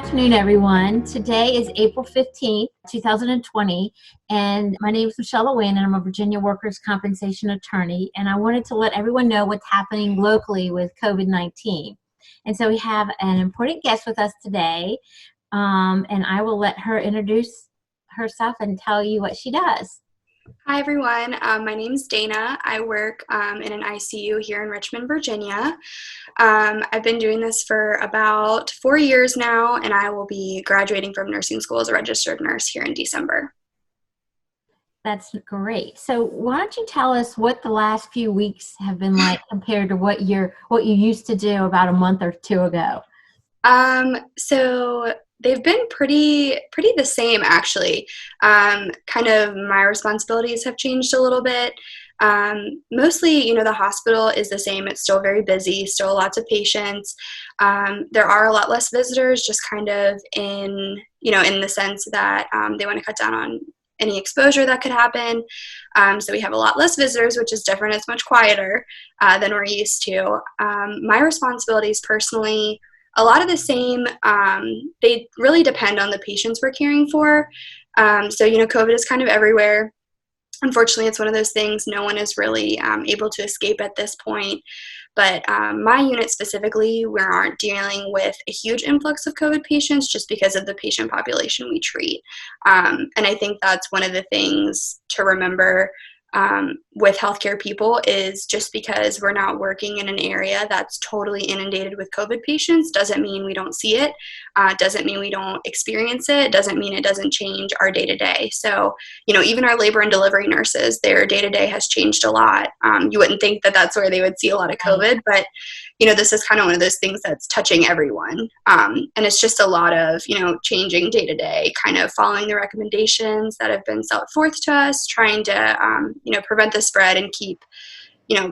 afternoon, everyone. Today is April 15th, 2020, and my name is Michele Lewane, and I'm a Virginia workers' compensation attorney, and I wanted to let everyone know what's happening locally with COVID-19. And so we have an important guest with us today, and I will let her introduce herself and tell you what she does. Hi, everyone. My name is Dana. I work in an ICU here in Richmond, Virginia. I've been doing this for about 4 years now, and I will be graduating from nursing school as a registered nurse here in December. That's great. So why don't you tell us what the last few weeks have been like compared to what you used to do about a month or two ago? So they've been pretty the same, actually. Kind of my responsibilities have changed a little bit. Mostly, the hospital is the same. It's still very busy, still lots of patients. There are a lot less visitors, just kind of in the sense that they want to cut down on any exposure that could happen. So we have a lot less visitors, which is different. It's much quieter than we're used to. My responsibilities personally, a lot of the same. They really depend on the patients we're caring for. So, COVID is kind of everywhere. Unfortunately, it's one of those things no one is really able to escape at this point. But my unit specifically, we aren't dealing with a huge influx of COVID patients just because of the patient population we treat. And I think that's one of the things to remember with healthcare people is just because we're not working in an area that's totally inundated with COVID patients doesn't mean we don't see it, doesn't mean we don't experience it, doesn't mean it doesn't change our day-to-day. So, even our labor and delivery nurses, their day-to-day has changed a lot. You wouldn't think that that's where they would see a lot of COVID, but this is kind of one of those things that's touching everyone. And it's just a lot of, changing day to day, kind of following the recommendations that have been set forth to us, trying to, prevent the spread and keep,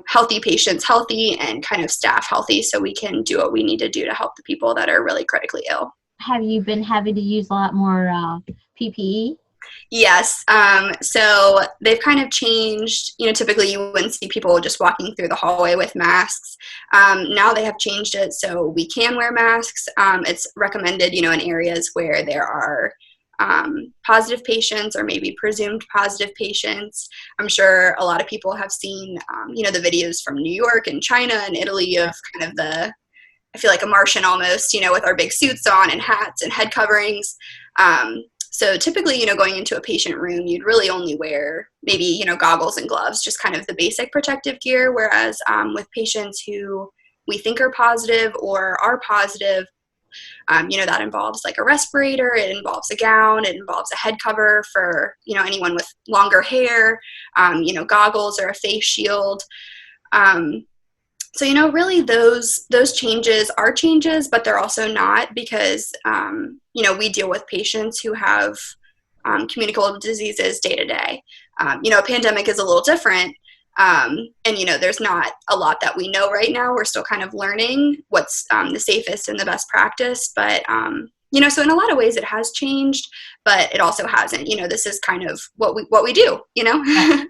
healthy patients healthy and kind of staff healthy so we can do what we need to do to help the people that are really critically ill. Have you been having to use a lot more PPE? Yes. So they've kind of changed, typically you wouldn't see people just walking through the hallway with masks. Now they have changed it so we can wear masks. It's recommended, in areas where there are positive patients or maybe presumed positive patients. I'm sure a lot of people have seen, the videos from New York and China and Italy of kind of I feel like a Martian almost, with our big suits on and hats and head coverings. So typically, going into a patient room, you'd really only wear maybe, goggles and gloves, just kind of the basic protective gear. Whereas with patients who we think are positive or are positive, that involves like a respirator, it involves a gown, it involves a head cover for, anyone with longer hair, goggles or a face shield. So, really those changes are changes, but they're also not because, we deal with patients who have communicable diseases day to day. A pandemic is a little different. And, there's not a lot that we know right now. We're still kind of learning what's the safest and the best practice. But, so in a lot of ways it has changed, but it also hasn't. This is kind of what we do, Right.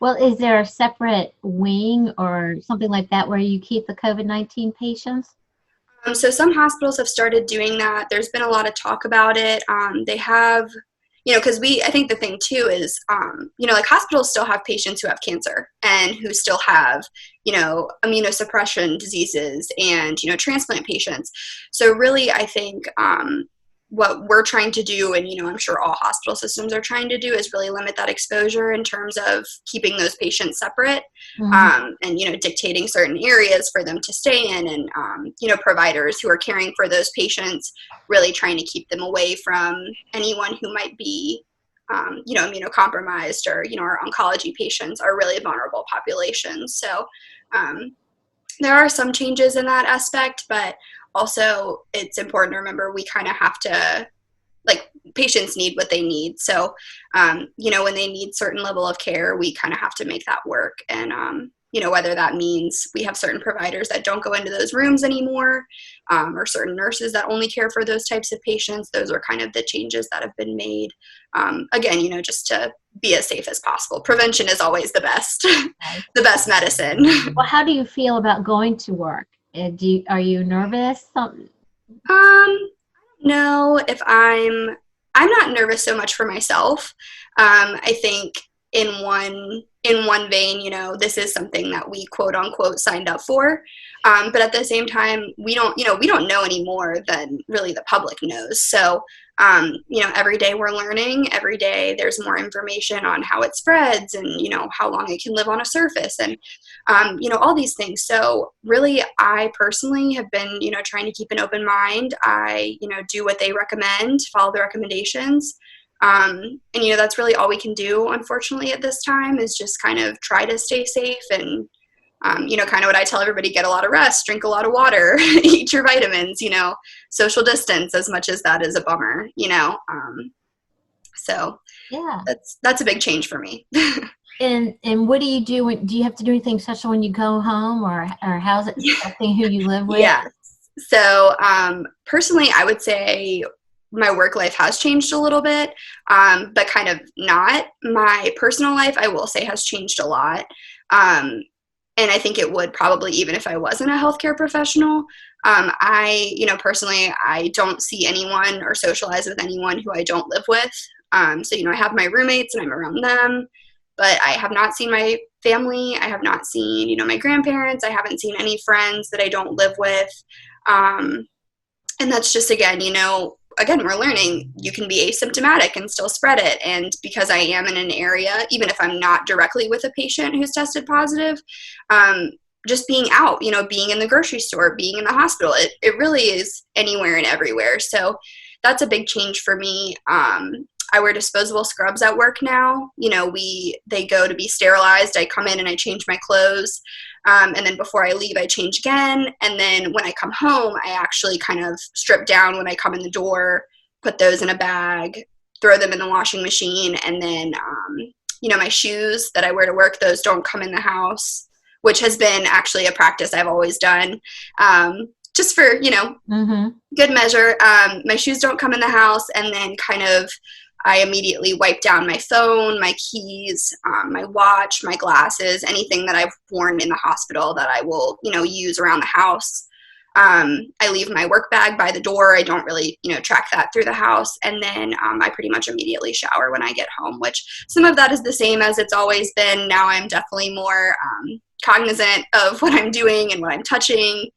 Well, is there a separate wing or something like that where you keep the COVID-19 patients? So some hospitals have started doing that. There's been a lot of talk about it. They have, because I think the thing too is, like hospitals still have patients who have cancer and who still have, immunosuppression diseases and, transplant patients. So really, I think what we're trying to do, and, I'm sure all hospital systems are trying to do, is really limit that exposure in terms of keeping those patients separate, and, dictating certain areas for them to stay in and, providers who are caring for those patients, really trying to keep them away from anyone who might be, immunocompromised or, our oncology patients are really vulnerable populations. So there are some changes in that aspect, but also it's important to remember we kind of have to, like, patients need what they need. So, when they need certain level of care, we kind of have to make that work. And, whether that means we have certain providers that don't go into those rooms anymore, or certain nurses that only care for those types of patients, those are kind of the changes that have been made. Again, just to be as safe as possible. Prevention is always the best, Right. the best medicine. Well, how do you feel about going to work? Are you nervous? I don't No, if I'm not nervous so much for myself. I think in one vein, this is something that we quote unquote signed up for. But at the same time, we don't know any more than really the public knows. So, every day we're learning. Every day there's more information on how it spreads and how long it can live on a surface and all these things. So really, I personally have been, trying to keep an open mind. I, do what they recommend, follow the recommendations. And, that's really all we can do, unfortunately, at this time is just kind of try to stay safe and, kind of what I tell everybody, get a lot of rest, drink a lot of water, eat your vitamins, social distance as much as that is a bummer. So Yeah. that's a big change for me. And what do you do? Do you have to do anything special when you go home, or how's it affecting who you live with? Yeah. So personally, I would say my work life has changed a little bit, but kind of not. My personal life, I will say, has changed a lot. And I think it would probably even if I wasn't a healthcare professional. Personally, I don't see anyone or socialize with anyone who I don't live with. So, I have my roommates and I'm around them, but I have not seen my family. I have not seen, my grandparents. I haven't seen any friends that I don't live with. And that's just, again, we're learning you can be asymptomatic and still spread it. And because I am in an area, even if I'm not directly with a patient who's tested positive, just being out, being in the grocery store, being in the hospital, it really is anywhere and everywhere. So that's a big change for me. I wear disposable scrubs at work now. They go to be sterilized. I come in and I change my clothes. And then before I leave, I change again. And then when I come home, I actually kind of strip down when I come in the door, put those in a bag, throw them in the washing machine. And then, my shoes that I wear to work, those don't come in the house, which has been actually a practice I've always done. Just for, good measure. My shoes don't come in the house. And then kind of, I immediately wipe down my phone, my keys, my watch, my glasses, anything that I've worn in the hospital that I will, use around the house. I leave my work bag by the door. I don't really, track that through the house. And then I pretty much immediately shower when I get home, which some of that is the same as it's always been. Now I'm definitely more cognizant of what I'm doing and what I'm touching.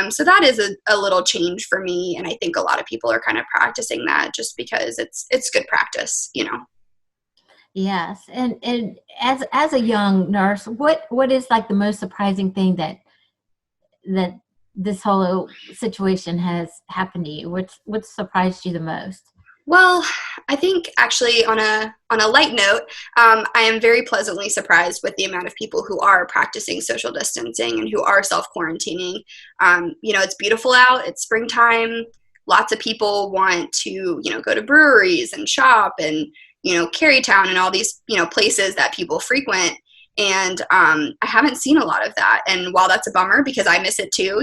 So that is a little change for me, and I think a lot of people are kind of practicing that just because it's good practice. Yes. And as a young nurse, what is like the most surprising thing that this whole situation has happened to you? What surprised you the most? Well, I think actually on a light note, I am very pleasantly surprised with the amount of people who are practicing social distancing and who are self-quarantining. It's beautiful out. It's springtime. Lots of people want to, go to breweries and shop and, Carytown and all these, places that people frequent. And I haven't seen a lot of that. And while that's a bummer because I miss it too,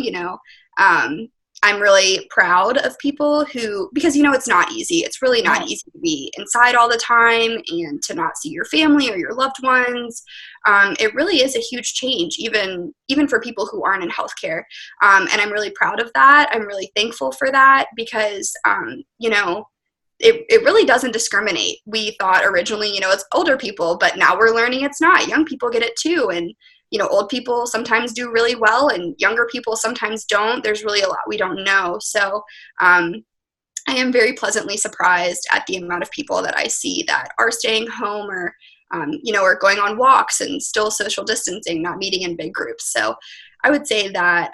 I'm really proud of people because, it's not easy. It's really not easy to be inside all the time and to not see your family or your loved ones. It really is a huge change, even for people who aren't in healthcare. And I'm really proud of that. I'm really thankful for that because, it really doesn't discriminate. We thought originally, it's older people, but now we're learning it's not. Young people get it too. And old people sometimes do really well and younger people sometimes don't. There's really a lot we don't know. So I am very pleasantly surprised at the amount of people that I see that are staying home or, or going on walks and still social distancing, not meeting in big groups. So I would say that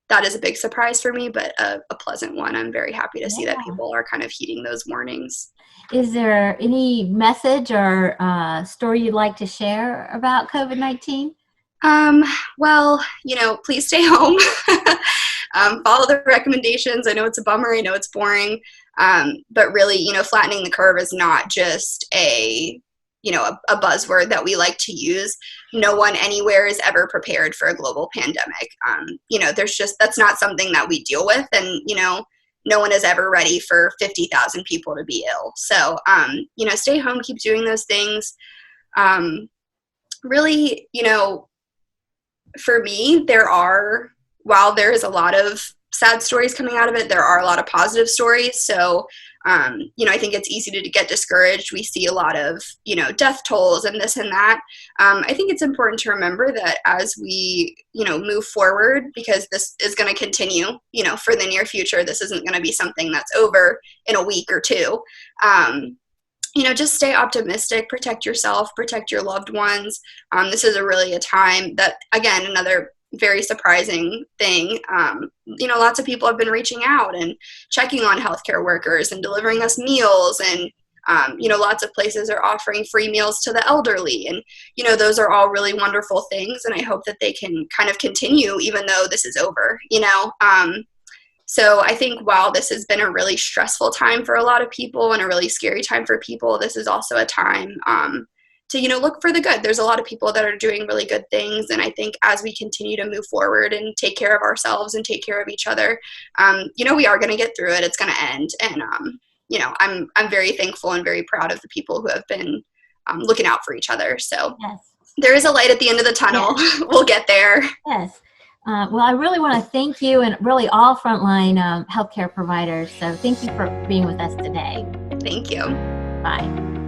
that is a big surprise for me, but a pleasant one. I'm very happy to see that people are kind of heeding those warnings. Is there any message or story you'd like to share about COVID-19? Well, please stay home. Follow the recommendations. I know it's a bummer. I know it's boring. But really, flattening the curve is not just a buzzword that we like to use. No one anywhere is ever prepared for a global pandemic. That's not something that we deal with. And, no one is ever ready for 50,000 people to be ill. So, stay home, keep doing those things. Really, for me, while there is a lot of sad stories coming out of it. There are a lot of positive stories. So, I think it's easy to get discouraged. We see a lot of, death tolls and this and that. I think it's important to remember that as we, move forward, because this is going to continue, for the near future. This isn't going to be something that's over in a week or two. Just stay optimistic, protect yourself, protect your loved ones. This is really a time that, again, another very surprising thing. Lots of people have been reaching out and checking on healthcare workers and delivering us meals, and lots of places are offering free meals to the elderly, and those are all really wonderful things, and I hope that they can kind of continue even though this is over. So I think while this has been a really stressful time for a lot of people and a really scary time for people, this is also a time to, look for the good. There's a lot of people that are doing really good things. And I think as we continue to move forward and take care of ourselves and take care of each other, we are going to get through it. It's going to end. And, I'm very thankful and very proud of the people who have been looking out for each other. So Yes. There is a light at the end of the tunnel. Yes. We'll get there. Yes. Well, I really want to thank you and really all frontline healthcare providers. So thank you for being with us today. Thank you. Bye.